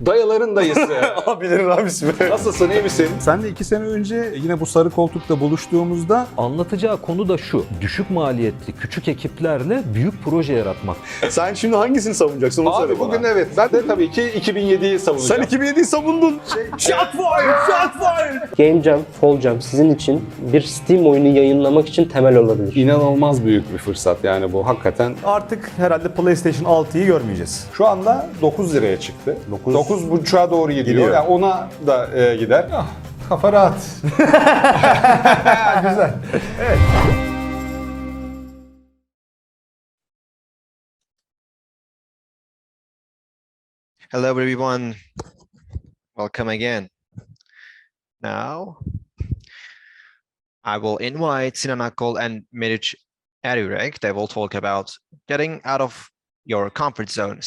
Dayıların dayısı. Bilir abi ismi. Nasılsın, iyi misin? Senle 2 sene önce yine bu sarı koltukta buluştuğumuzda Anlatacağı konu da şu: düşük maliyetli küçük ekiplerle büyük proje yaratmak. sen şimdi hangisini savunacaksın onu söyle Abi bana. bugün evet, ben de tabii ki 2007'yi savunacağım. Sen 2007'yi savundun. Shot fire! Shot fire! Game Jam, Fall Jam sizin için bir Steam oyunu yayınlamak için temel olabilir. İnanılmaz büyük bir fırsat yani bu hakikaten. Artık herhalde PlayStation 6'yı görmeyeceğiz. Şu anda 9 liraya çıktı. 9,5'a doğru gidiyor. Gidiyor. Yani ona da gider. Ah, kafa rahat. Güzel. Evet. Hello everyone, welcome again. Now, I will invite Sinan Akkol and Meriç Eryürek. They will talk about getting out of your comfort zone,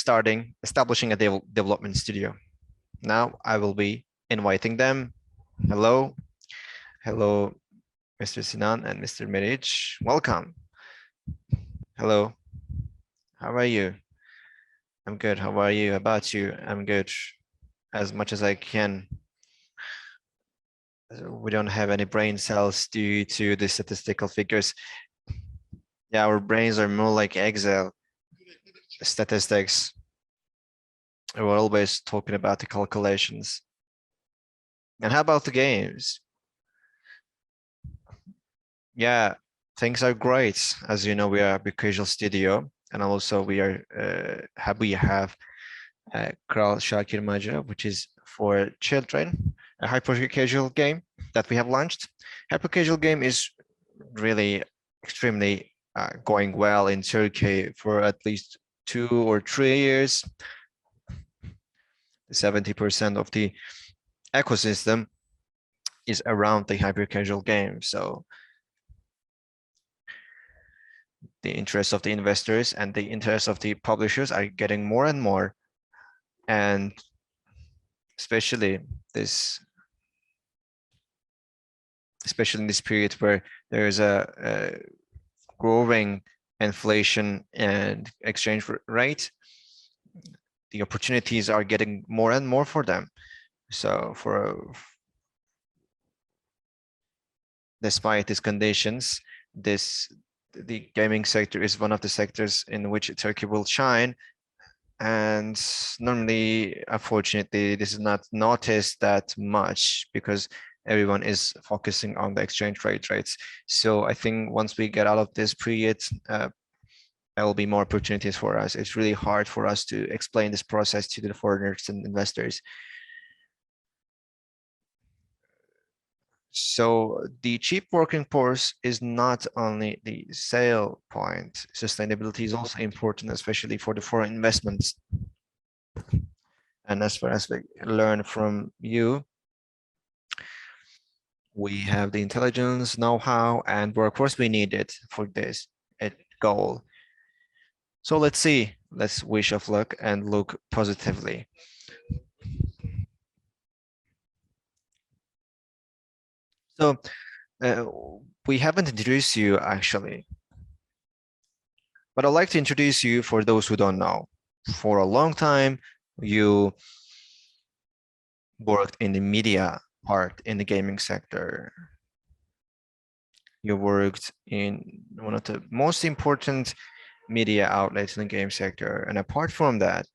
establishing a development studio. Now, I will be inviting them. Hello, Mr. Sinan and Mr. Meriç. Welcome. Hello, how are you? I'm good. How are you? How about you? I'm good. As much as I can. We don't have any brain cells due to the statistical figures. Yeah, our brains are more like Excel statistics. We're always talking about the calculations. And how about the games? Yeah, things are great. As you know, we are a big casual studio. And also we are we have Kral Shakir Maca, which is for children, a hyper casual game that we have launched. Hyper casual game is really extremely going well in Turkey for at least 2 or 3 years. 70% of the ecosystem is around the hyper casual game. So the interest of the investors and the interest of the publishers are getting more and more, and especially in this period where there is a growing inflation and exchange rate, the opportunities are getting more and more for them. So despite these conditions, the gaming sector is one of the sectors in which Turkey will shine. And normally, unfortunately, this is not noticed that much because everyone is focusing on the exchange rate rates. So I think once we get out of this period, there will be more opportunities for us. It's really hard for us to explain this process to the foreigners and investors. So the cheap working force is not only the sale point. Sustainability is also important, especially for the foreign investments. And as far as we learn from you, we have the intelligence, know-how, and workforce we needed for this goal. So let's see. Let's wish of luck and look positively. So we haven't introduced you actually, but I'd like to introduce you for those who don't know. For a long time, you worked in the media part in the gaming sector. You worked in one of the most important media outlets in the game sector. And apart from that,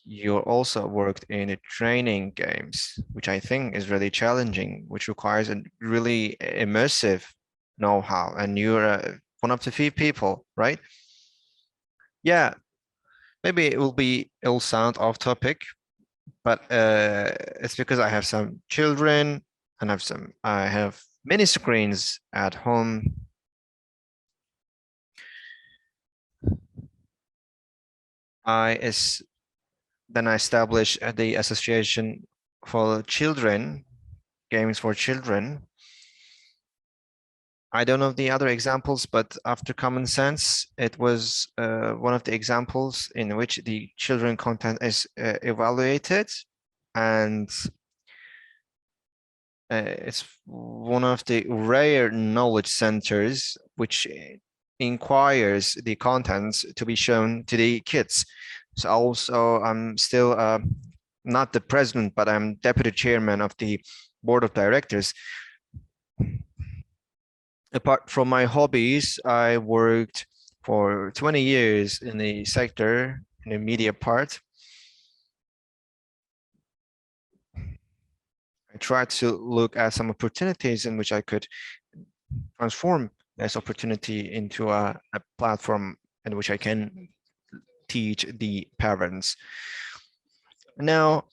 you also worked in the training games, which I think is really challenging, which requires a really immersive know-how. And you're one of the few people, right? Yeah, maybe it'll sound off topic, but it's because I have some children and I have many screens at home. Then I established the Association for Children, Games for Children. I don't know the other examples, but after Common Sense, it was one of the examples in which the children content is evaluated, and it's one of the rare knowledge centers which inquires the contents to be shown to the kids. So also, I'm still not the president, but I'm deputy chairman of the board of directors. Apart from my hobbies, I worked for 20 years in the sector, in the media part. I tried to look at some opportunities in which I could transform this opportunity into a platform in which I can teach the parents. Now,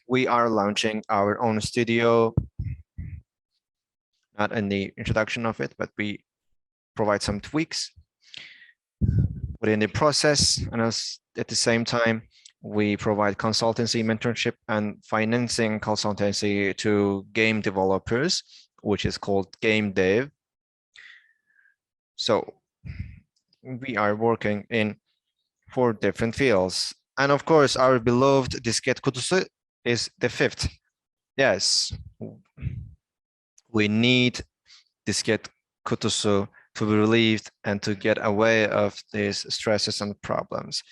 we are launching our own studio, not in the introduction of it, but we provide some tweaks within the process. And at the same time, we provide consultancy, mentorship, and financing consultancy to game developers, which is called game dev. So we are working in 4 different fields. And of course, our beloved Disket Kutusu is the 5th. Yes, we need Disket Kutusu to be relieved and to get away of these stresses and problems.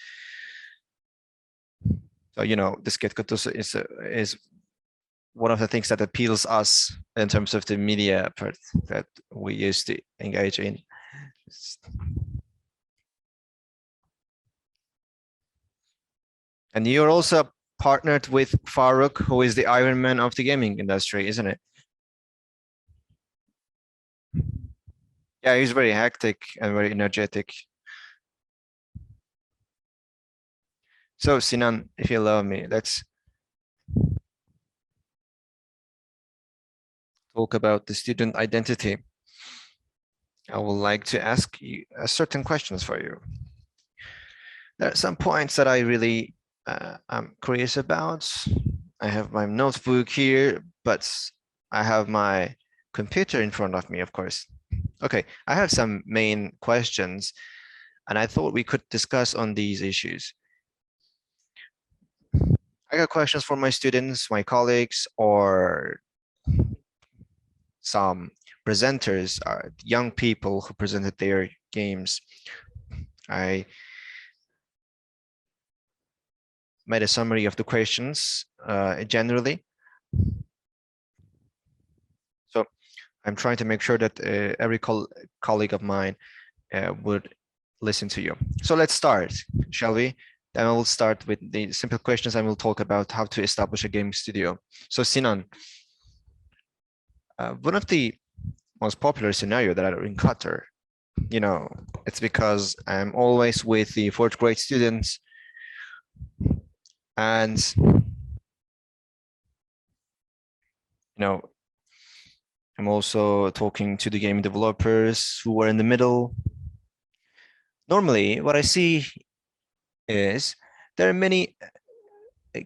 So, you know, Disket Kutusu is one of the things that appeals us in terms of the media part that we used to engage in. And you're also partnered with Farooq, who is the Iron Man of the gaming industry, isn't it? Yeah, he's very hectic and very energetic. So Sinan, if you allow me, let's talk about the student identity. I would like to ask you certain questions for you. There are some points that I really I'm curious about. I have my notebook here, but I have my computer in front of me, of course. Okay, I have some main questions, and I thought we could discuss on these issues. I got questions for my students, my colleagues, or some presenters, young people who presented their games. I made a summary of the questions generally. So I'm trying to make sure that every colleague of mine would listen to you. So let's start, shall we? Then I will start with the simple questions and we'll talk about how to establish a game studio. So Sinan, one of the most popular scenario that are in Qatar, you know, it's because I'm always with the 4th grade students and, you know, I'm also talking to the game developers who are in the middle. Normally, what I see is there are many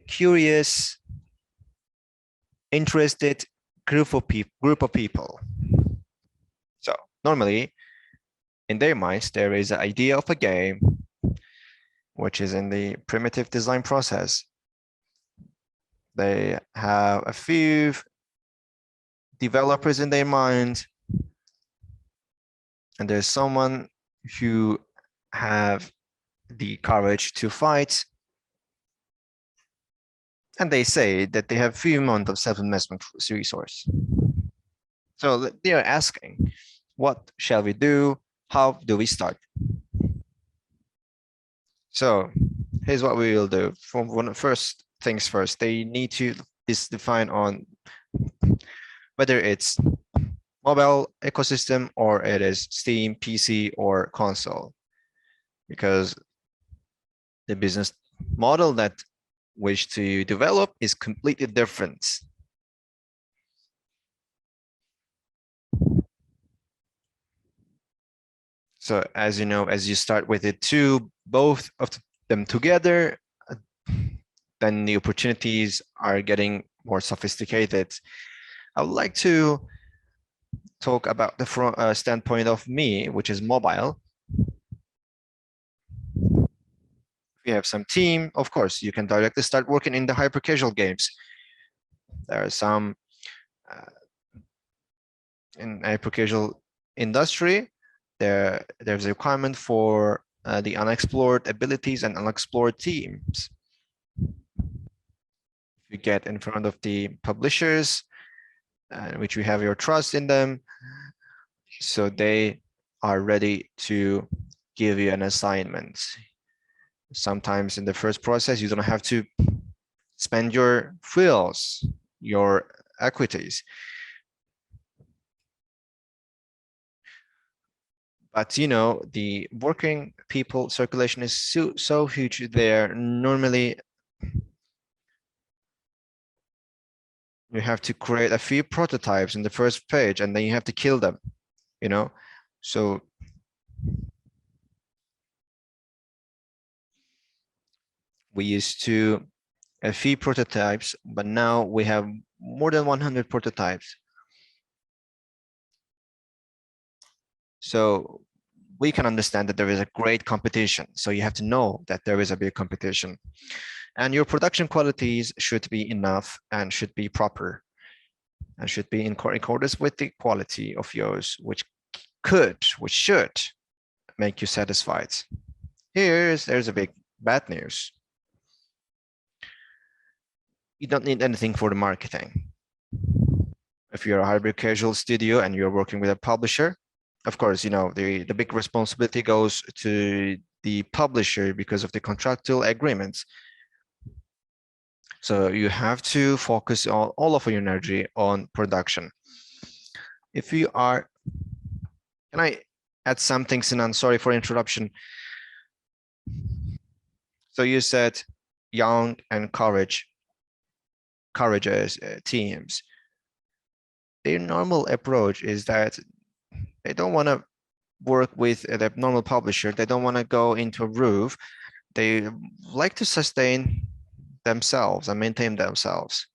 curious, interested group of people. So normally, in their minds, there is an idea of a game, which is in the primitive design process. They have a few developers in their mind, and there's someone who have the courage to fight, and they say that they have few amount of self-investment resource. So they are asking, what shall we do? How do we start? So here's what we will do. First things first, they need to define on whether it's mobile ecosystem or it is Steam, PC, or console, because the business model that wish to develop is completely different. So as you know, as you start with both of them together, then the opportunities are getting more sophisticated. I would like to talk about the standpoint of me, which is mobile. If you have some team, of course, you can directly start working in the hyper casual games. There are some in hyper casual industry. There's a requirement for the unexplored abilities and unexplored teams. You get in front of the publishers, which we have your trust in them, so they are ready to give you an assignment. Sometimes in the first process, you don't have to spend your frills, your equities. But you know, the working people circulation is so huge there. Normally, you have to create a few prototypes in the first page, and then you have to kill them, you know? So we used to a few prototypes, but now we have more than 100 prototypes. So we can understand that there is a great competition. So you have to know that there is a big competition. And your production qualities should be enough and should be proper and should be in accordance with the quality of yours, which should make you satisfied. There's a big bad news. You don't need anything for the marketing. If you're a hybrid casual studio and you're working with a publisher, of course, you know, the big responsibility goes to the publisher because of the contractual agreements. So you have to focus on all of your energy on production. If you are, can I add something, Sinan? Sorry for interruption. So you said young and courageous teams. Their normal approach is that they don't want to work with the normal publisher. They don't want to go into a roof. They like to sustain themselves and maintain themselves.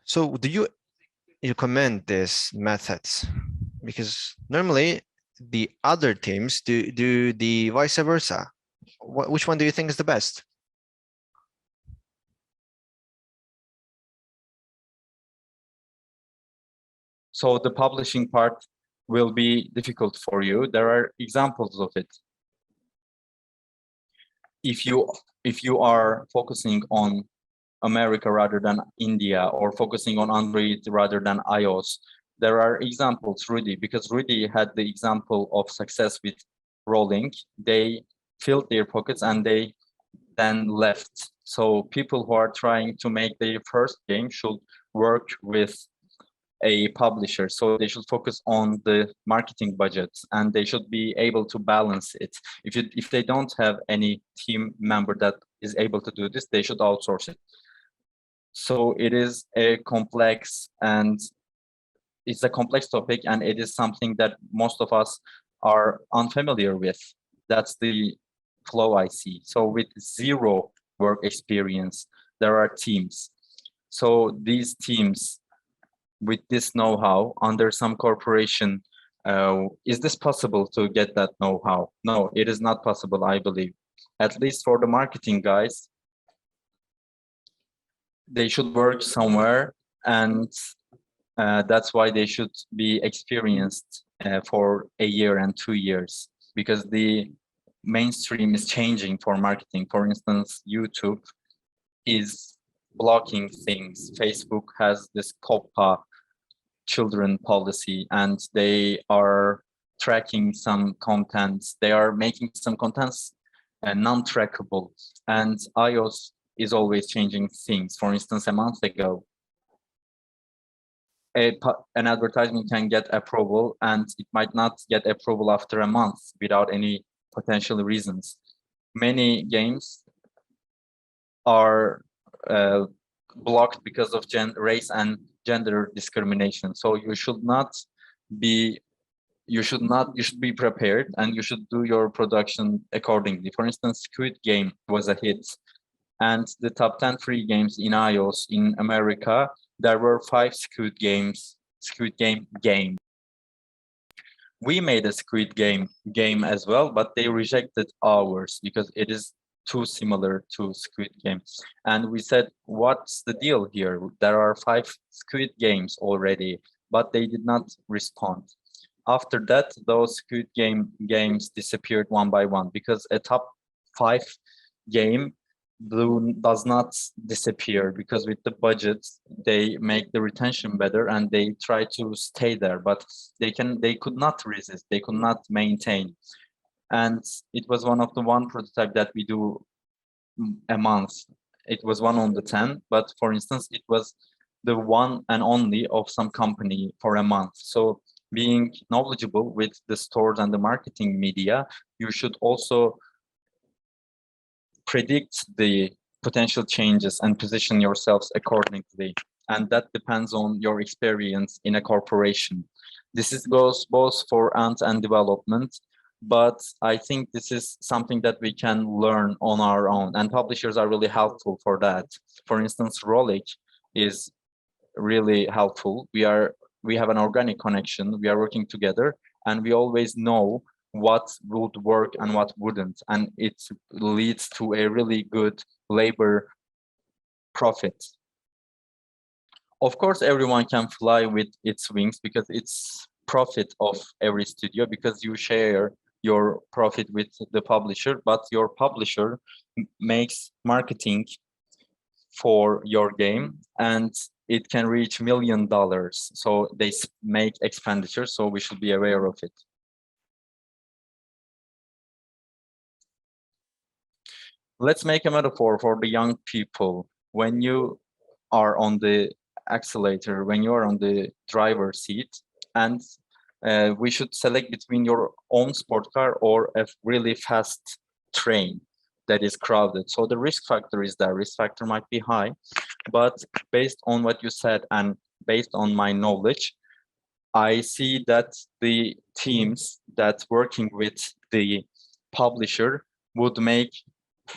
So do you commend this methods? Because normally the other teams do the vice versa. Which one do you think is the best? So the publishing part will be difficult for you. There are examples of it. If you are focusing on America rather than India, or focusing on Android rather than iOS, there are examples, Rudy, because Rudy had the example of success with Rolling. They filled their pockets and they then left. So people who are trying to make their first game should work with a publisher. So they should focus on the marketing budgets and they should be able to balance it. If they don't have any team member that is able to do this, they should outsource it. So it is a complex topic, and it is something that most of us are unfamiliar with. That's the flow I see. So with zero work experience, there are teams. So these teams with this know-how under some corporation, is this possible to get that know-how? No, it is not possible, I believe. At least for the marketing guys, they should work somewhere, and that's why they should be experienced for a year and 2 years, because the mainstream is changing for marketing. For instance, YouTube is blocking things. Facebook has this COPPA children policy, and they are tracking some contents. They are making some contents non-trackable, and iOS is always changing things. For instance, a month ago, an advertisement can get approval, and it might not get approval after a month without any potential reasons. Many games are blocked because of race and gender discrimination. So you should be prepared, and you should do your production accordingly. For instance, Squid Game was a hit, and the top 10 free games in iOS in America, there were 5 Squid Game games. We made a Squid Game as well, but they rejected ours because it is too similar to Squid Game. And we said, what's the deal here? There are 5 Squid Games already, but they did not respond. after that, those Squid Game games disappeared one by one, because a top 5 game does not disappear, because with the budget they make the retention better and they try to stay there, but they could not resist, they could not maintain. And it was one of the one prototype that we do a month. It was 1 on the 10, but for instance it was the one and only of some company for a month. So being knowledgeable with the stores and the marketing media, you should also predict the potential changes and position yourselves accordingly. And that depends on your experience in a corporation. Goes both for ant and development, but I think this is something that we can learn on our own, and publishers are really helpful for that. For instance, Rolik is really helpful. We have an organic connection, we are working together, and we always know what would work and what wouldn't, and it leads to a really good labor profit. Of course, everyone can fly with its wings, because it's profit of every studio, because you share your profit with the publisher, but your publisher makes marketing for your game and it can reach $1 million. So they make expenditures, so we should be aware of it. Let's make a metaphor for the young people. When you are on the accelerator, when you are on the driver's seat, and we should select between your own sport car or a really fast train that is crowded. So the risk factor is there. Risk factor might be high, but based on what you said and based on my knowledge, I see that the teams that working with the publisher would make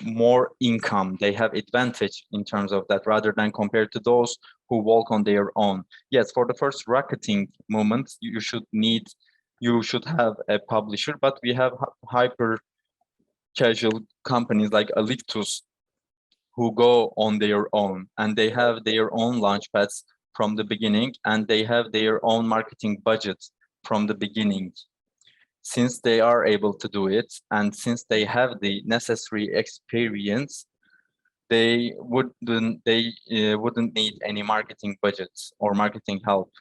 more income. They have advantage in terms of that, rather than compared to those who walk on their own. Yes, for the first racketing moment, you should have a publisher, but we have hyper casual companies like Alictus who go on their own, and they have their own launch pads from the beginning, and they have their own marketing budget from the beginning. Since they are able to do it, and since they have the necessary experience, they wouldn't need any marketing budgets or marketing help.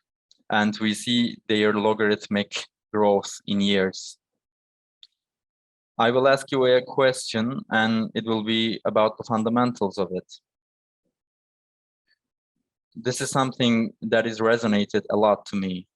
And we see their logarithmic growth in years. I will ask you a question, and it will be about the fundamentals of it. This is something that has resonated a lot to me.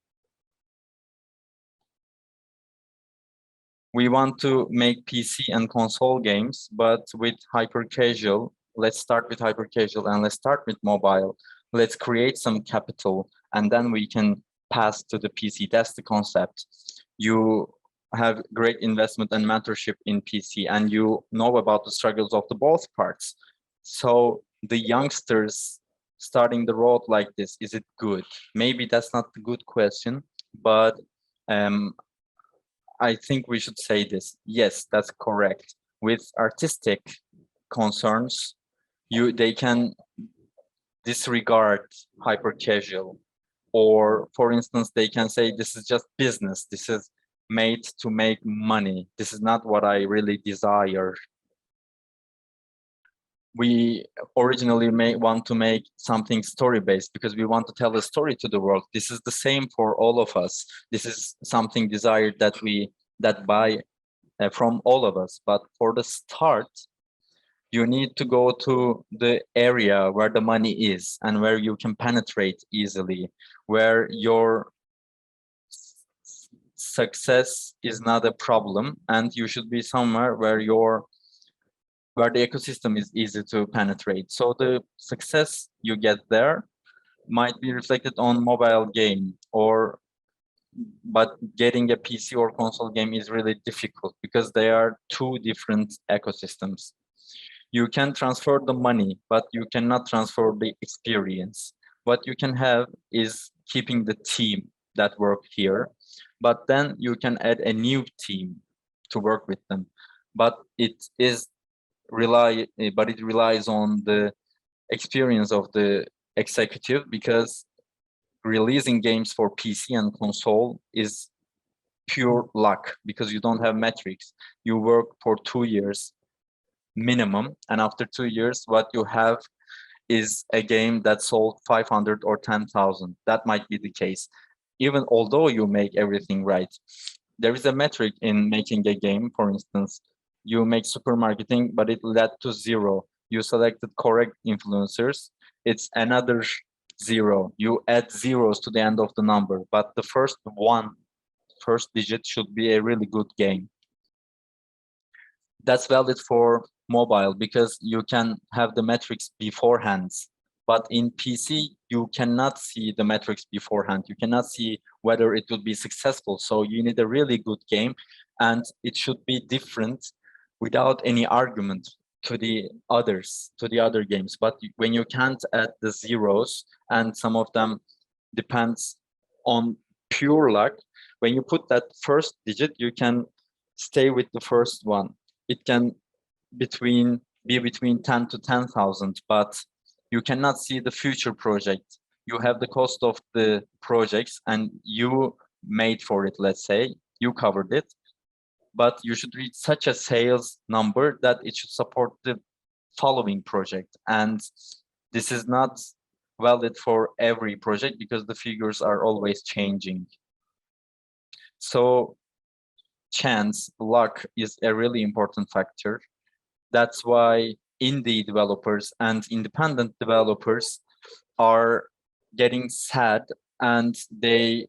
We want to make PC and console games, but with hyper casual. Let's start with hyper casual and let's start with mobile. Let's create some capital and then we can pass to the PC. That's the concept. You have great investment and mentorship in PC and you know about the struggles of the both parts. So the youngsters starting the road like this, is it good? Maybe that's not the good question, but I think we should say this. Yes, that's correct. With artistic concerns, they can disregard hyper casual, or for instance, they can say this is just business. This is made to make money. This is not what I really desire. We originally may want to make something story-based because we want to tell a story to the world. This is the same for all of us. This is something desired that buy from all of us. But for the start, you need to go to the area where the money is and where you can penetrate easily, where your success is not a problem, and you should be somewhere where the ecosystem is easy to penetrate. So the success you get there might be reflected on mobile game, but getting a PC or console game is really difficult because they are two different ecosystems. You can transfer the money, but you cannot transfer the experience. What you can have is keeping the team that work here, but then you can add a new team to work with them. But it relies on the experience of the executive, because releasing games for PC and console is pure luck because you don't have metrics. You work for 2 years minimum, and after 2 years, what you have is a game that sold 500 or 10,000. That might be the case. Even although you make everything right, there is a metric in making a game. For instance, you make super marketing, but it led to 0. You selected correct influencers, it's another 0. You add zeros to the end of the number, but the first digit should be a really good game. That's valid for mobile because you can have the metrics beforehand. But in PC, you cannot see the metrics beforehand. You cannot see whether it will be successful. So you need a really good game, and it should be different without any argument to the other games. But when you can't add the zeros, and some of them depends on pure luck, when you put that first digit, you can stay with the first one. It can be between 10 to 10,000, but you cannot see the future project. You have the cost of the projects and you made for it, let's say, you covered it, but you should reach such a sales number that it should support the following project. And this is not valid for every project because the figures are always changing. So chance, luck is a really important factor. That's why indie developers and independent developers are getting sad and they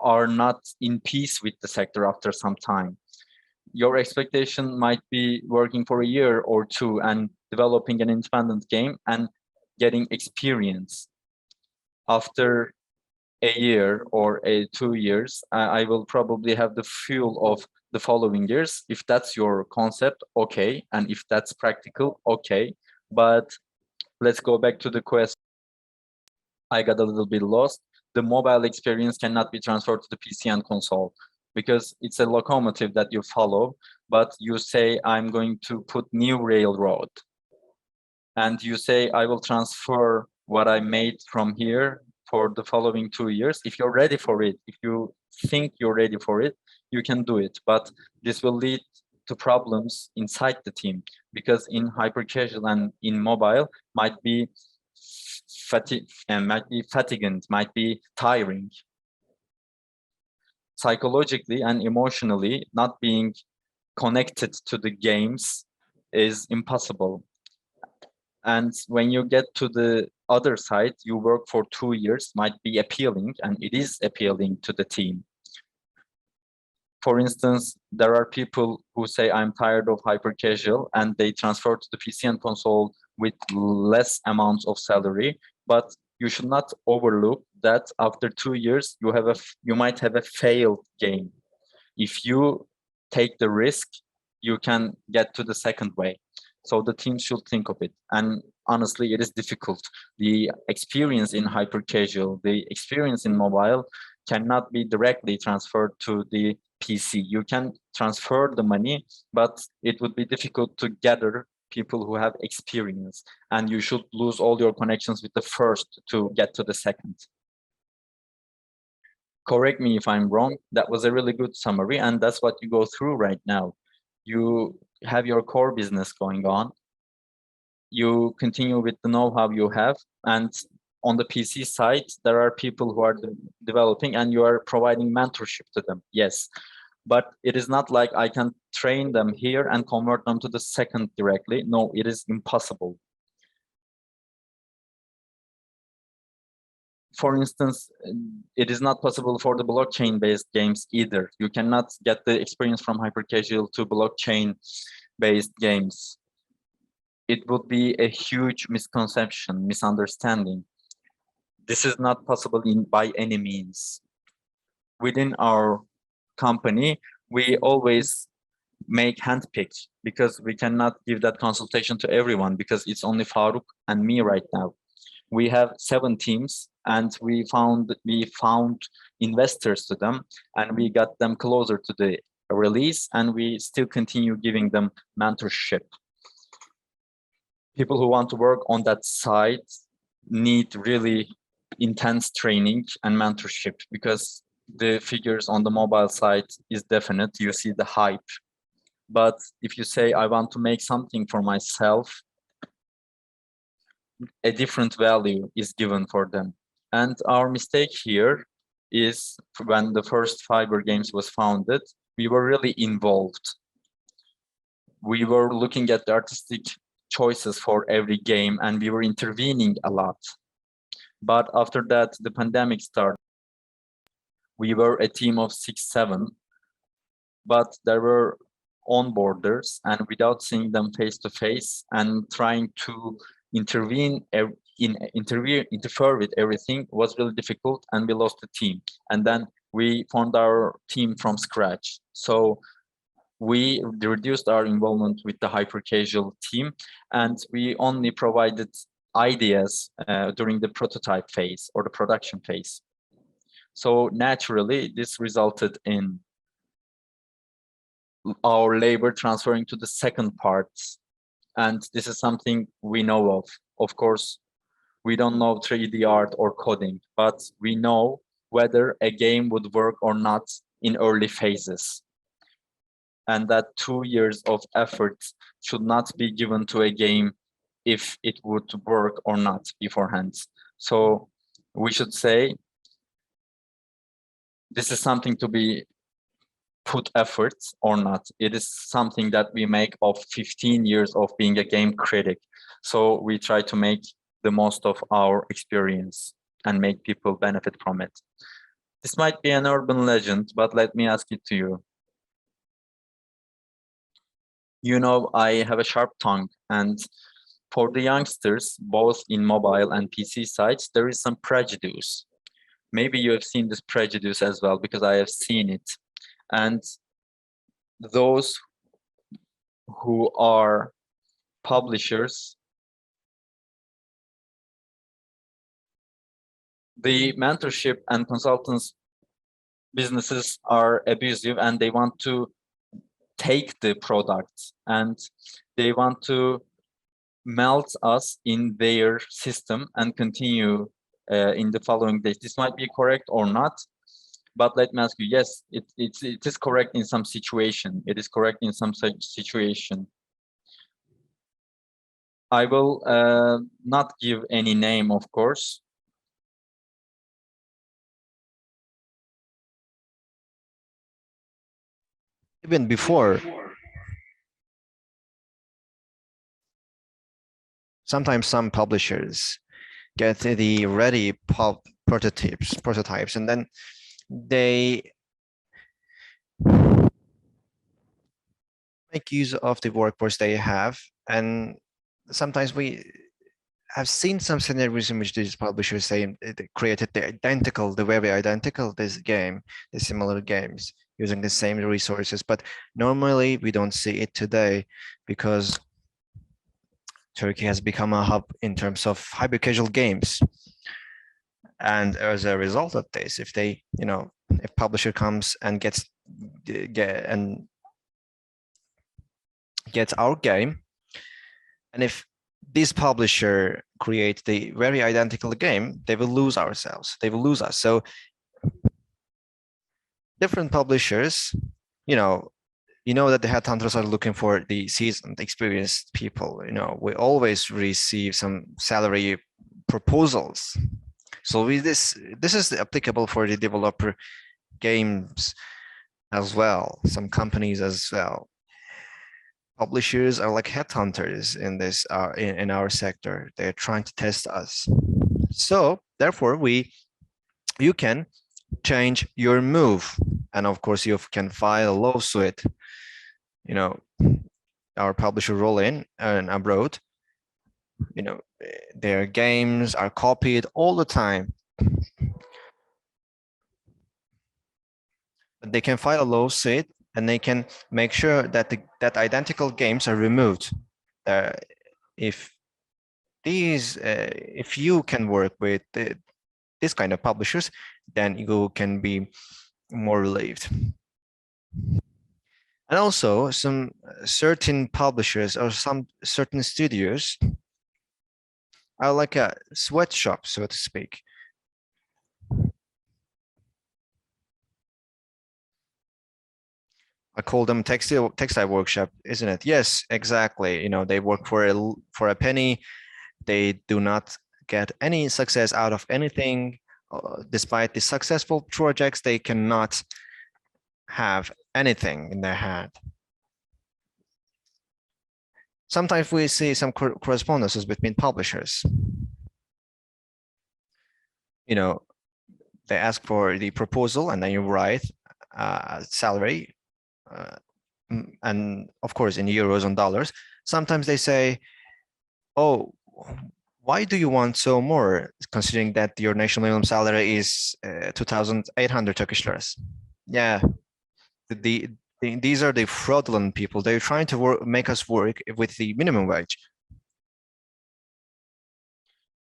are not in peace with the sector after some time. Your expectation might be working for a year or two and developing an independent game and getting experience. After a year or 2 years, I will probably have the fuel of the following years. If that's your concept, okay. And if that's practical, okay. But let's go back to the question. I got a little bit lost. The mobile experience cannot be transferred to the PC and console because it's a locomotive that you follow, but you say, I'm going to put new railroad. And you say, I will transfer what I made from here for the following 2 years. If you're ready for it, if you think you're ready for it, you can do it. But this will lead to problems inside the team because in hyper casual and in mobile might be fatiguing, might be tiring. Psychologically and emotionally, not being connected to the games is impossible. And when you get to the other side, you work for 2 years, might be appealing, and it is appealing to the team. For instance, there are people who say, I'm tired of hyper casual, and they transfer to the PC and console with less amounts of salary. But you should not overlook that after 2 years, you might have a failed game. If you take the risk, you can get to the second way. So the team should think of it. And honestly, it is difficult. The experience in hyper casual, the experience in mobile cannot be directly transferred to the PC. You can transfer the money, but it would be difficult to gather people who have experience. And you should lose all your connections with the first to get to the second. Correct me if I'm wrong. That was a really good summary. And that's what you go through right now. You have your core business going on. You continue with the know-how you have. And on the PC side, there are people who are developing and you are providing mentorship to them. Yes. But it is not like I can train them here and convert them to the second directly. No, it is impossible. For instance, it is not possible for the blockchain-based games either. You cannot get the experience from hyper-casual to blockchain-based games. It would be a huge misconception, misunderstanding. This is not possible by any means. Within our company, we always make handpicked because we cannot give that consultation to everyone because it's only Faruk and me right now. We have 7 teams and we found investors to them and we got them closer to the release and we still continue giving them mentorship. People who want to work on that side need really intense training and mentorship because the figures on the mobile side is definite. You see the hype. But if you say, I want to make something for myself, a different value is given for them. And our mistake here is when the first Fiber Games was founded, we were really involved. We were looking at the artistic choices for every game and we were intervening a lot. But after that, the pandemic started. We were a team of 6, 7, but there were onboarders, and without seeing them face to face and trying to interfere with everything was really difficult, and we lost the team. And then we formed our team from scratch. So we reduced our involvement with the hyper casual team, and we only provided ideas during the prototype phase or the production phase. So naturally, this resulted in our labor transferring to the second part. And this is something we know of. Of course, we don't know 3D art or coding, but we know whether a game would work or not in early phases. And that 2 years of effort should not be given to a game if it would work or not beforehand. So we should say, this is something to be put effort or not. It is something that we make of 15 years of being a game critic. So we try to make the most of our experience and make people benefit from it. This might be an urban legend, but let me ask it to you. You know, I have a sharp tongue, and for the youngsters, both in mobile and PC sites, there is some prejudice. Maybe you have seen this prejudice as well, because I have seen it. And those who are publishers, the mentorship and consultants businesses are abusive, and they want to take the product and they want to melt us in their system and continue in the following days. This might be correct or not, but let me ask you, yes, it is correct in some situation. It is correct in some situation. I will not give any name, of course. Even before, sometimes some publishers get the ready prototypes, and then they make use of the workforce they have. And sometimes we have seen some scenarios in which these publishers say they created the very identical this game, the similar games using the same resources. But normally we don't see it today because Turkey has become a hub in terms of hyper casual games. And as a result of this, if they, if publisher comes and gets our game, and if this publisher creates the very identical game, they will lose ourselves. They will lose us. So different publishers, you know that the headhunters are looking for the seasoned, experienced people. We always receive some salary proposals. So this is applicable for the developer games as well, some companies as well. Publishers are like headhunters in this in our sector. They're trying to test us. So therefore, you can change your move, and of course you can file a lawsuit. Our publisher roll in and abroad. Their games are copied all the time. But they can file a lawsuit, and they can make sure that that identical games are removed. If you can work with this kind of publishers, then you can be more relieved. And also, some certain publishers or some certain studios are like a sweatshop, so to speak. I call them textile workshop, isn't it? Yes, exactly. You know, they work for a penny. They do not get any success out of anything. Despite the successful projects, they cannot have anything in their hand. Sometimes we see some correspondences between publishers. You know, they ask for the proposal and then you write salary, and of course in euros and dollars. Sometimes they say, oh, why do you want so more, considering that your national minimum salary is 2,800 Turkish liras? Yeah, these are the fraudulent people. They're trying to make us work with the minimum wage.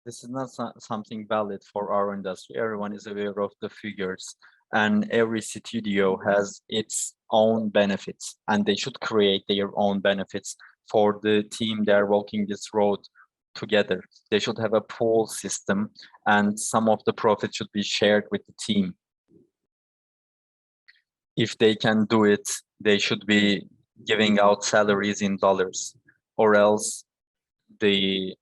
This is not something valid for our industry. Everyone is aware of the figures, and every studio has its own benefits, and they should create their own benefits for the team they're walking this road together. They should have a pool system, and some of the profit should be shared with the team. If they can do it, they should be giving out salaries in dollars, or else the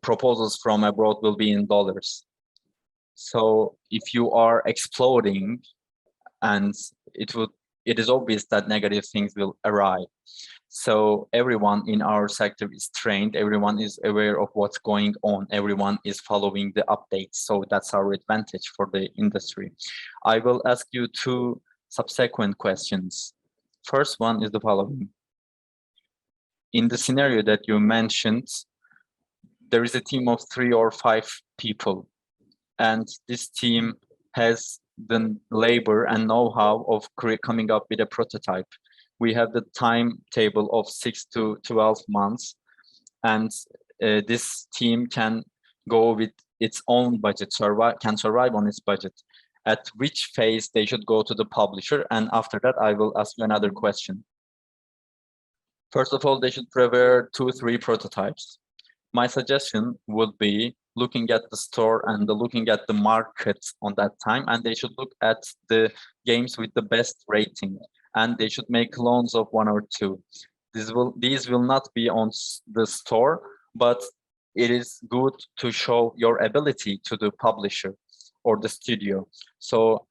proposals from abroad will be in dollars. So if you are exploding, and it is obvious that negative things will arrive. So everyone in our sector is trained, everyone is aware of what's going on, everyone is following the updates. So that's our advantage for the industry. I will ask you two subsequent questions. First one is the following. In the scenario that you mentioned, there is a team of 3 or 5 people, and this team has the labor and know-how of coming up with a prototype. We have the timetable of 6 to 12 months, and this team can go with its own budget, can survive on its budget. At which phase they should go to the publisher? And after that, I will ask you another question. First of all, they should prepare 2-3 prototypes. My suggestion would be looking at the store and looking at the market on that time, and they should look at the games with the best rating, and they should make clones of 1 or 2. These will not be on the store, but it is good to show your ability to the publisher or the studio. So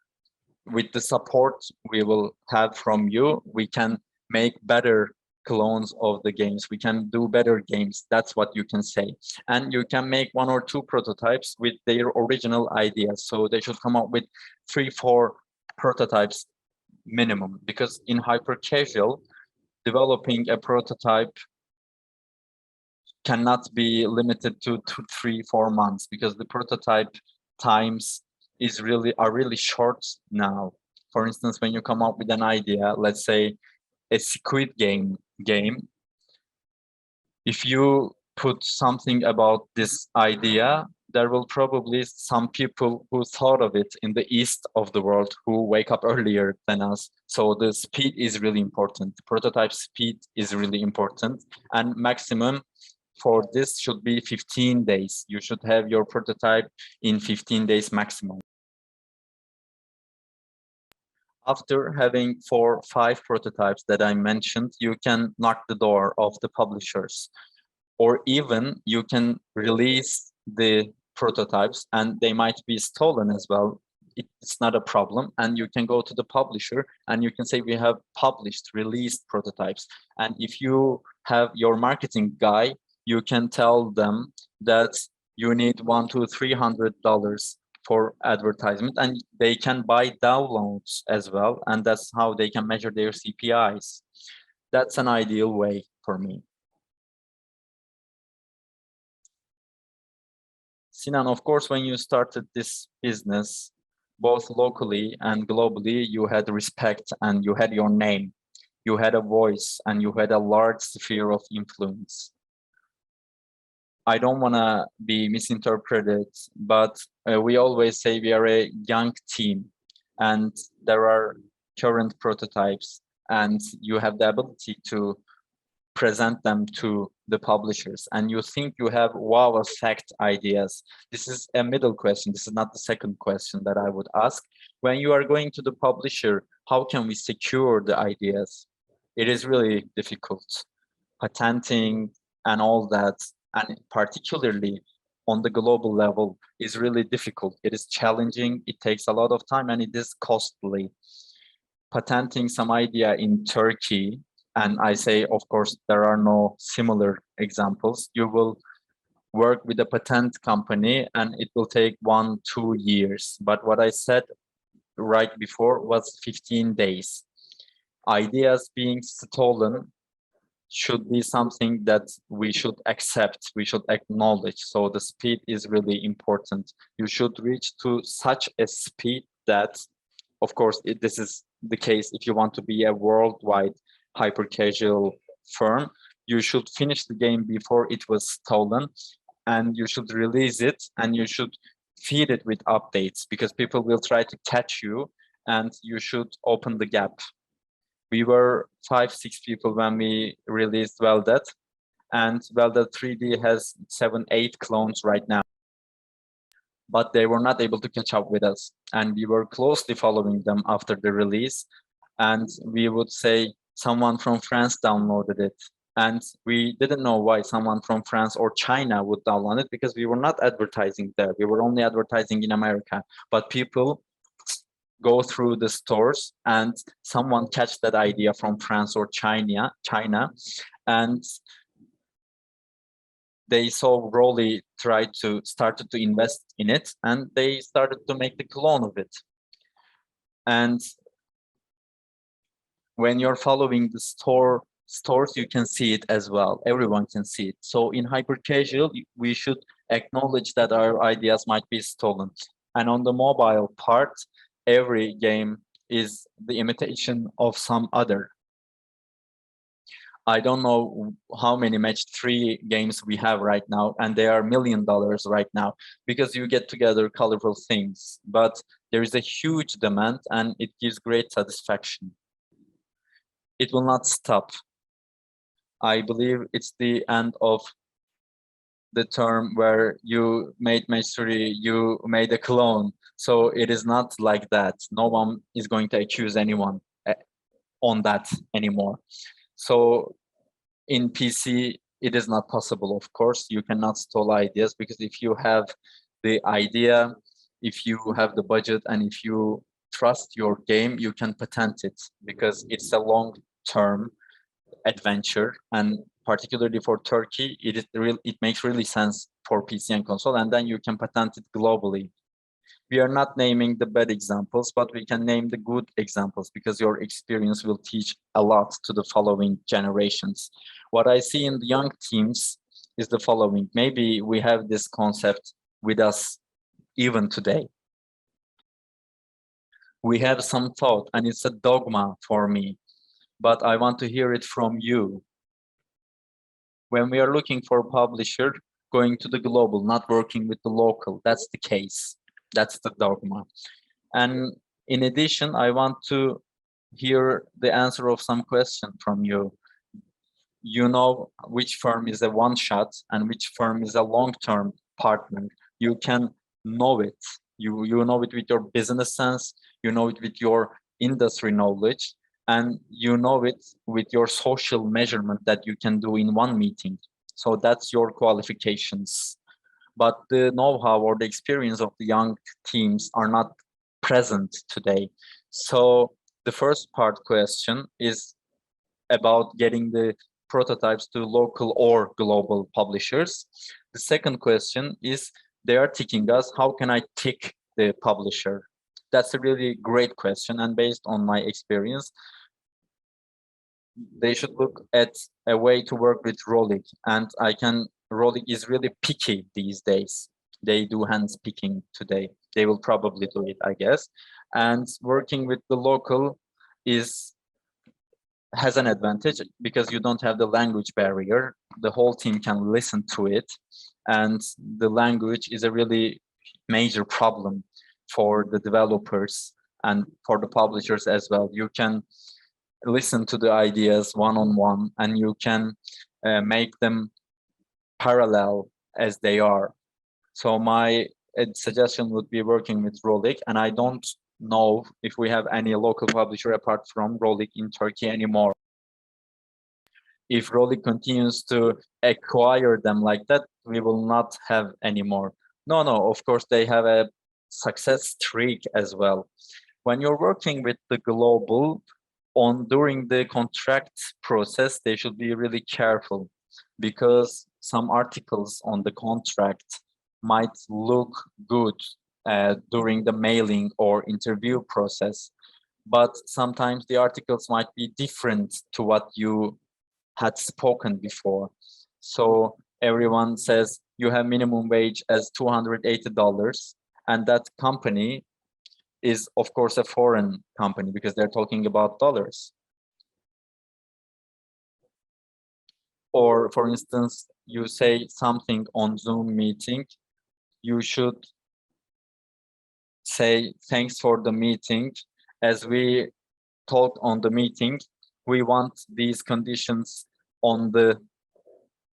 with the support we will have from you, we can make better clones of the games. We can do better games. That's what you can say. And you can make 1 or 2 prototypes with their original ideas. So they should come up with 3-4 prototypes minimum, because in hyper casual, developing a prototype cannot be limited to 2-3-4 months, because the prototype times are really short now. For instance, when you come up with an idea, let's say a Squid Game, if you put something about this idea, there will probably some people who thought of it in the east of the world who wake up earlier than us. So the speed is really important. Prototype speed is really important, and maximum for this should be 15 days. You should have your prototype in 15 days maximum. After having 4 or 5 prototypes that I mentioned, you can knock the door of the publishers, or even you can release the prototypes, and they might be stolen as well. It's not a problem, and you can go to the publisher and you can say, we have released prototypes. And if you have your marketing guy, you can tell them that you need $100 to $300 for advertisement, and they can buy downloads as well, and that's how they can measure their CPIs. That's an ideal way for me. Sinan, of course, when you started this business, both locally and globally, you had respect and you had your name, you had a voice, and you had a large sphere of influence. I don't want to be misinterpreted, but we always say we are a young team, and there are current prototypes, and you have the ability to present them to the publishers and you think you have wow effect ideas, this is a middle question. This is not the second question that I would ask. When you are going to the publisher, how can we secure the ideas? It is really difficult. Patenting and all that, and particularly on the global level, is really difficult. It is challenging, it takes a lot of time, and it is costly. Patenting some idea in Turkey, and I say, of course, there are no similar examples. You will work with a patent company and it will take 1-2 years. But what I said right before was 15 days. Ideas being stolen should be something that we should accept, we should acknowledge. So the speed is really important. You should reach to such a speed that, of course, this is the case if you want to be a worldwide hyper-casual firm, you should finish the game before it was stolen, and you should release it, and you should feed it with updates, because people will try to catch you, and you should open the gap. We were 5-6 people when we released Veldet, and Veldet 3D has 7-8 clones right now. But they were not able to catch up with us, and we were closely following them after the release, and we would say someone from France downloaded it, and we didn't know why someone from France or China would download it, because we were not advertising there. We were only advertising in America, but people go through the stores and someone catch that idea from France or China, and they saw Rolly started to invest in it, and they started to make the clone of it. And when you're following the stores, you can see it as well. Everyone can see it. So in hyper casual, we should acknowledge that our ideas might be stolen. And on the mobile part, every game is the imitation of some other. I don't know how many match 3 games we have right now, and they are $1 million right now, because you get together colorful things, but there is a huge demand and it gives great satisfaction. It will not stop. I believe it's the end of the term where you made match 3, you made a clone. So it is not like that. No one is going to accuse anyone on that anymore. So in PC, it is not possible, of course. You cannot steal ideas, because if you have the idea, if you have the budget, and if you trust your game, you can patent it, because it's a long-term adventure. And particularly for Turkey, it makes really sense for PC and console, and then you can patent it globally. We are not naming the bad examples, but we can name the good examples, because your experience will teach a lot to the following generations. What I see in the young teams is the following. Maybe we have this concept with us even today. We have some thought, and it's a dogma for me, but I want to hear it from you. When we are looking for a publisher, going to the global, not working with the local, that's the case. That's the dogma. And in addition, I want to hear the answer of some question from you. You know which firm is a one-shot and which firm is a long-term partner. You can know it. You know it with your business sense, you know it with your industry knowledge, and you know it with your social measurement that you can do in one meeting. So that's your qualifications. But the know-how or the experience of the young teams are not present today. So the first part question is about getting the prototypes to local or global publishers. The second question is, they are ticking us, how can I tick the publisher? That's a really great question, and based on my experience, they should look at a way to work with Rolik, and Rolik is really picky these days. They do hands picking today. They will probably do it, I guess. And working with the local has an advantage, because you don't have the language barrier. The whole team can listen to it, and the language is a really major problem for the developers and for the publishers as well. You can listen to the ideas one-on-one, and you can make them parallel as they are. So my suggestion would be working with Rolik, and I don't know if we have any local publisher apart from Rolik in Turkey anymore. If Rolik continues to acquire them like that, we will not have any more. No, of course they have a success streak as well. When you're working with the global, during the contract process, they should be really careful, because some articles on the contract might look good during the mailing or interview process, but sometimes the articles might be different to what you had spoken before. So everyone says you have minimum wage as $280, and that company is of course a foreign company because they're talking about dollars. Or for instance, you say something on Zoom meeting, you should say thanks for the meeting. As we talked on the meeting, we want these conditions on the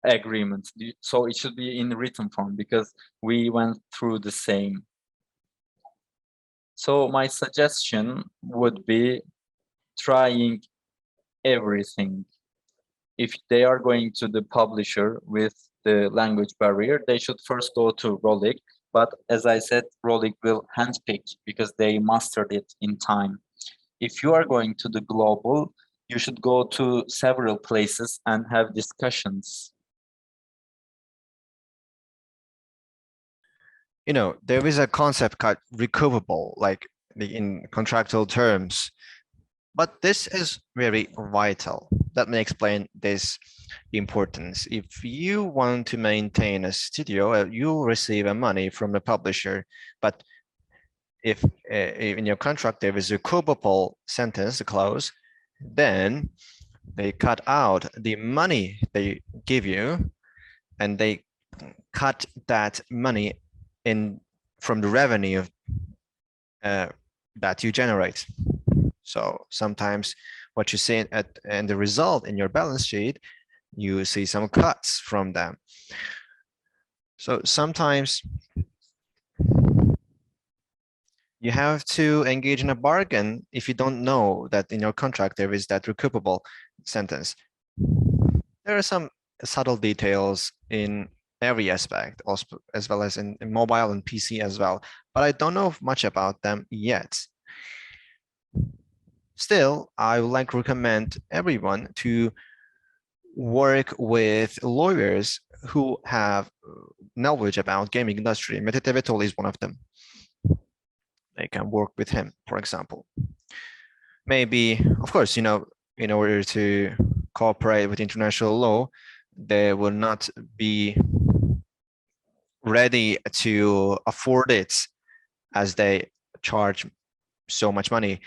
agreement. So it should be in written form because we went through the same. So my suggestion would be trying everything. If they are going to the publisher with the language barrier, they should first go to Rolik. But as I said, Rolik will handpick because they mastered it in time. If you are going to the global, you should go to several places and have discussions. You know, there is a concept called recoupable, like in contractual terms, but this is very vital. Let me explain this importance. If you want to maintain a studio, you receive a money from the publisher, but if in your contract there is a recoupable sentence, a clause, then they cut out the money they give you, and they cut that money from the revenue that you generate. So sometimes what you see and the result in your balance sheet, you see some cuts from them. So sometimes you have to engage in a bargain if you don't know that in your contract there is that recoupable sentence. There are some subtle details in every aspect, also, as well as in mobile and PC as well, but I don't know much about them yet. Still, I would like to recommend everyone to work with lawyers who have knowledge about gaming industry. Mete Tevetol is one of them. They can work with him, for example. Maybe, of course, you know, in order to cooperate with international law, they will not be ready to afford it as they charge so much money.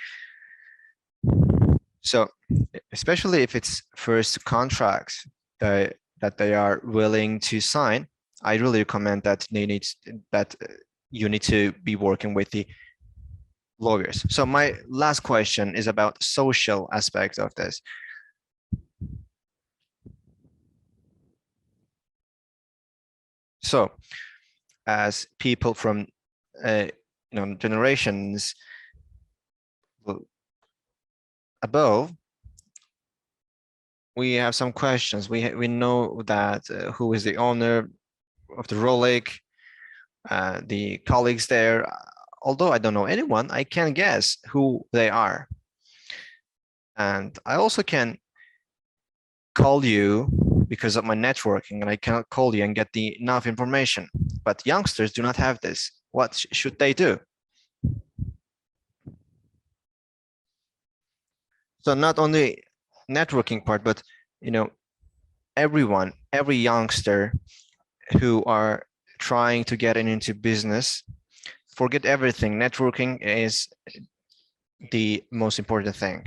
So especially if it's first contracts that they are willing to sign, I really recommend that you need to be working with the lawyers. So my last question is about social aspects of this. So as people from generations above, we have some questions. We know that who is the owner of the Rolik, the colleagues there. Although I don't know anyone, I can guess who they are. And I also can call you because of my networking, and I cannot call you and get enough information. But youngsters do not have this. What should they do? So not only networking part, but everyone, every youngster who are trying to get into business, forget everything. Networking is the most important thing.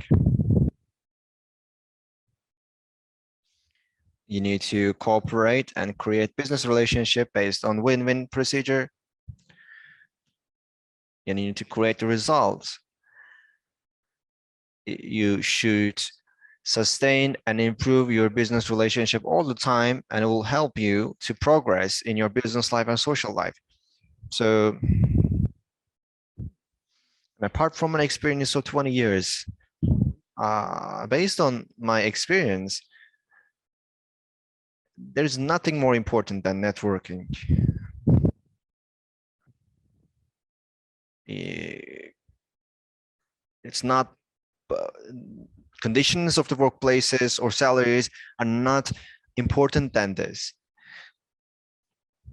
You need to cooperate and create business relationship based on win-win procedure. You need to create the results. You should sustain and improve your business relationship all the time, and it will help you to progress in your business life and social life. So apart from an experience of 20 years, based on my experience, there's nothing more important than networking. It's not conditions of the workplaces or salaries are not important than this.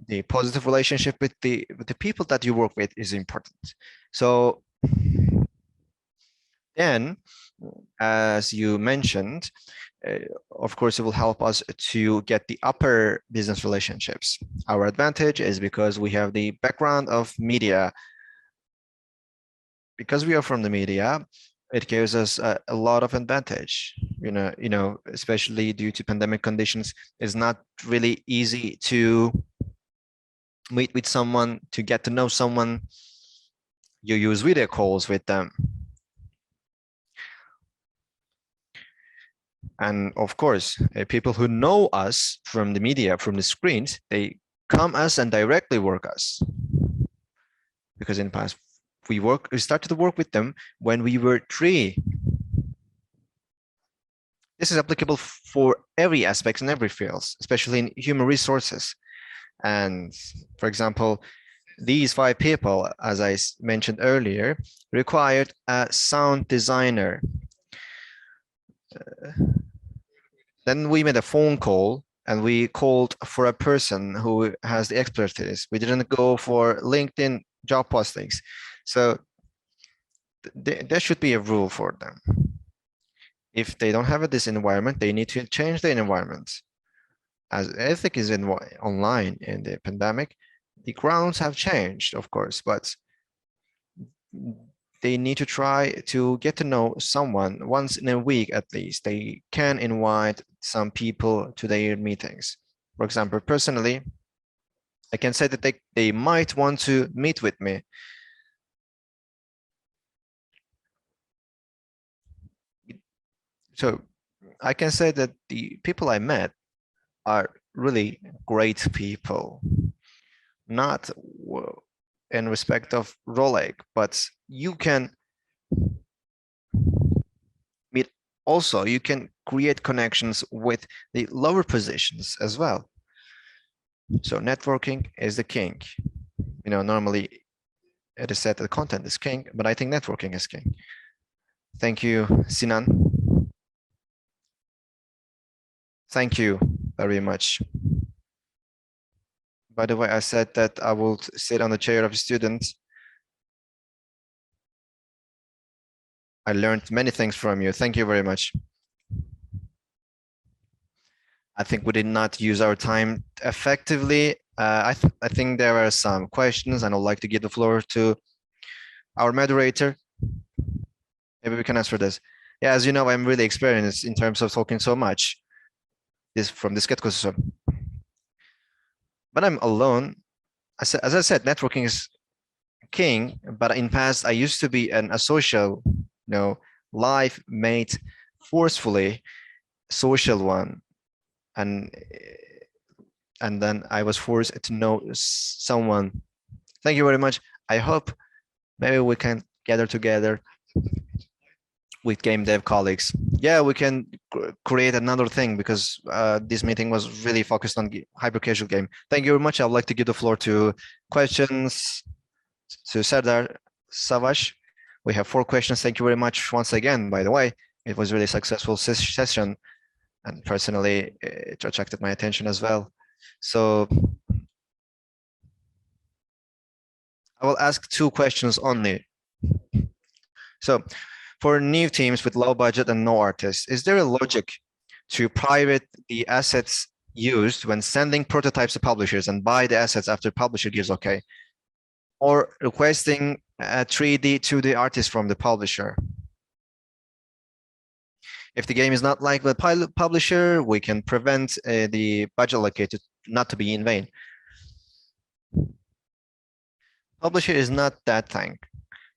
The positive relationship with the people that you work with is important. So then, as you mentioned, of course, it will help us to get the upper business relationships. Our advantage is because we have the background of media. Because we are from the media, it gives us a lot of advantage. You know, especially due to pandemic conditions, it's not really easy to meet with someone, to get to know someone. You use video calls with them. And of course, people who know us from the media, from the screens, they come us and directly work us. Because in the past, we started to work with them when we were 3. This is applicable for every aspect in every field, especially in human resources. And for example, these 5 people, as I mentioned earlier, required a sound designer. Then we made a phone call and we called for a person who has the expertise. We didn't go for LinkedIn job postings. So there should be a rule for them. If they don't have this environment, they need to change the environment. As everything is online in the pandemic, the grounds have changed, of course, but they need to try to get to know someone once in a week at least. They can invite some people to their meetings. For example, personally, I can say that they might want to meet with me. So I can say that the people I met are really great people, not in respect of Rolex, but you can meet also, you can create connections with the lower positions as well. So networking is the king. You know, normally it is said that content is king, but I think networking is king. Thank you, Sinan. Thank you very much. By the way, I said that I will sit on the chair of a student. I learned many things from you. Thank you very much. I think we did not use our time effectively. I think there are some questions, and I'd like to give the floor to our moderator. Maybe we can answer this. Yeah, as you know, I'm really experienced in terms of talking so much. From this get system. But I'm alone. As I said, networking is king. But in past, I used to be a social, life made forcefully social one, and then I was forced to know someone. Thank you very much. I hope maybe we can gather together with game dev colleagues. Yeah, we can create another thing, because this meeting was really focused on hyper casual game. Thank you very much. I'd like to give the floor to questions to Serdar Savaş. We have 4 questions. Thank you very much once again, by the way. It was really successful session, and personally, it attracted my attention as well. So I will ask 2 questions only. So for new teams with low budget and no artists, is there a logic to private the assets used when sending prototypes to publishers and buy the assets after publisher gives okay? Or requesting a 3D, 2D artist from the publisher? If the game is not like the pilot publisher, we can prevent the budget allocated not to be in vain. Publisher is not that thing,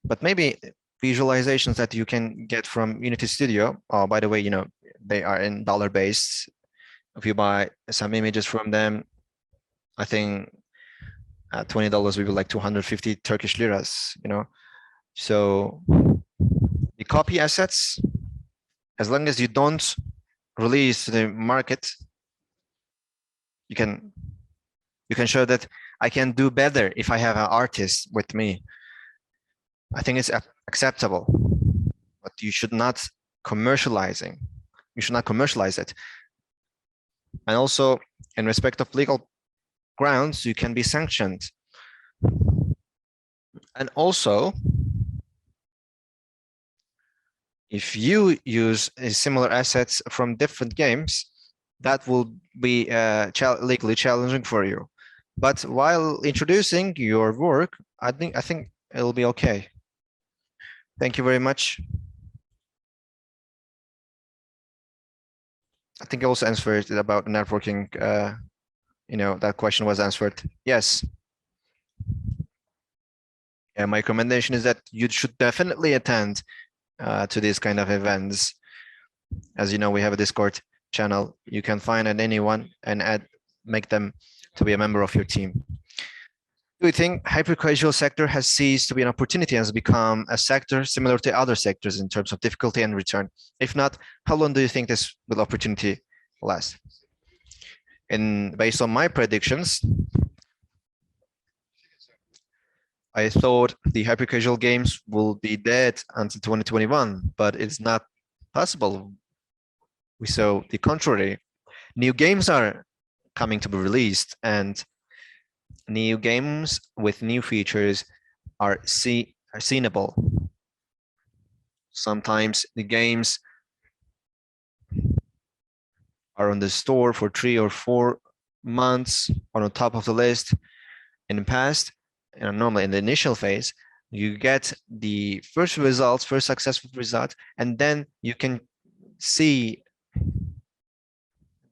but maybe visualizations that you can get from Unity Studio. Oh, by the way, they are in dollar based. If you buy some images from them, I think $20 will be like 250 Turkish liras, you know. So the copy assets, as long as you don't release to the market, you can show that I can do better if I have an artist with me. I think it's acceptable, but you should not commercializing. You should not commercialize it. And also, in respect of legal grounds, you can be sanctioned. And also, if you use similar assets from different games, that will be legally challenging for you. But while introducing your work, I think it'll be okay. Thank you very much. I think I also answered it about networking. You know, that question was answered. Yes. Yeah, my recommendation is that you should definitely attend to these kind of events. As you know, we have a Discord channel. You can find anyone and make them to be a member of your team. Do you think hyper-casual sector has ceased to be an opportunity and has become a sector similar to other sectors in terms of difficulty and return? If not, how long do you think this will opportunity last? And based on my predictions, I thought the hyper-casual games will be dead until 2021, but it's not possible. We saw the contrary. New games are coming to be released, and new games with new features are seenable. Sometimes the games are on the store for 3 or 4 months on top of the list. In the past, normally in the initial phase, you get the first results, first successful result, and then you can see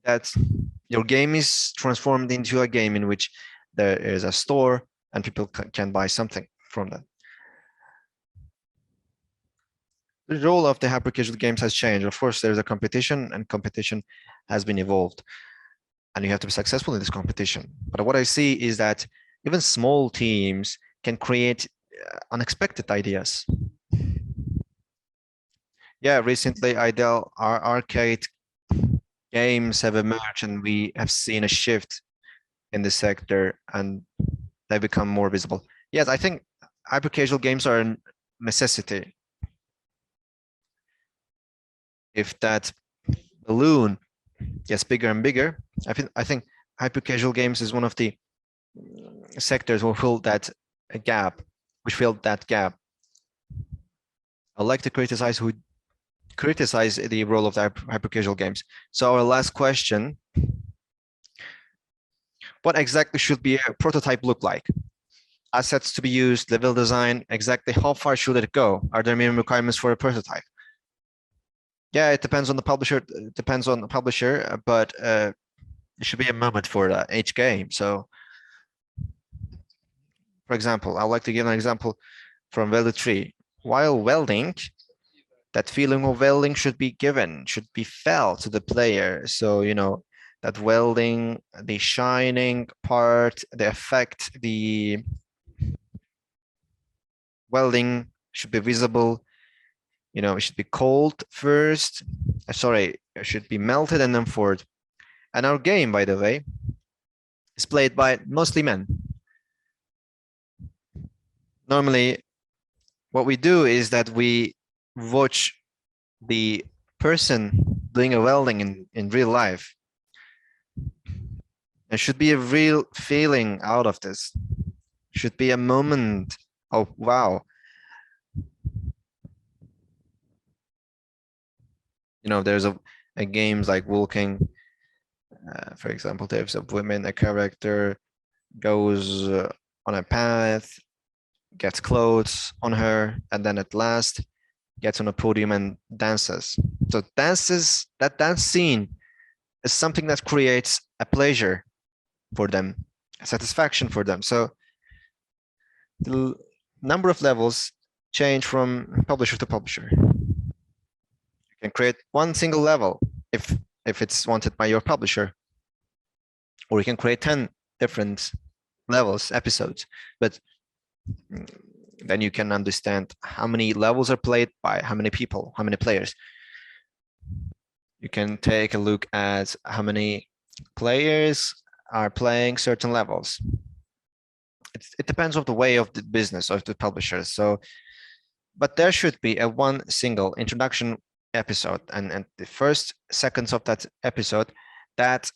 that your game is transformed into a game in which there is a store and people can buy something from that. The role of the hyper-casual games has changed. Of course, there's a competition, and competition has been evolved, and you have to be successful in this competition. But what I see is that even small teams can create unexpected ideas. Yeah, recently our arcade games have emerged, and we have seen a shift in the sector, and they become more visible. Yes, I think hyper-casual games are a necessity. If that balloon gets bigger and bigger, I think hyper-casual games is one of the sectors will fill that gap, which filled that gap. I'd like to criticize the role of the hyper-casual games. So our last question: what exactly should be a prototype look like? Assets to be used, level design, exactly how far should it go? Are there minimum requirements for a prototype? Yeah, it depends on the publisher. It depends on the publisher, but it should be a moment for each game. So, for example, I'd like to give an example from Welder 3. While welding, that feeling of welding should be felt to the player. So, you know, that welding, the shining part, the effect, the welding should be visible. You know, it should be cold first. Sorry, it should be melted and then forged. And our game, by the way, is played by mostly men. Normally, what we do is that we watch the person doing a welding in real life. There should be a real feeling out of this. Should be a moment of wow. You know, there's a games like Walking, for example, types of women, a character goes on a path, gets clothes on her, and then at last gets on a podium and dances. So that dance scene is something that creates a pleasure for them, a satisfaction for them. So the number of levels change from publisher to publisher. You can create one single level if it's wanted by your publisher. Or you can create 10 different levels, episodes, but then you can understand how many levels are played by how many people, how many players. You can take a look at how many players are playing certain levels. It depends on the way of the business of the publishers. So, but there should be a one single introduction episode, and the first seconds of that episode, that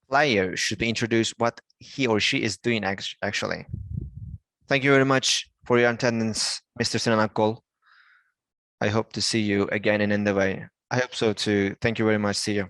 player should be introduced what he or she is doing actually. Thank you very much for your attendance, Mr. Sinan Akkol. I hope to see you again in Indieway. I hope so too. Thank you very much. See you.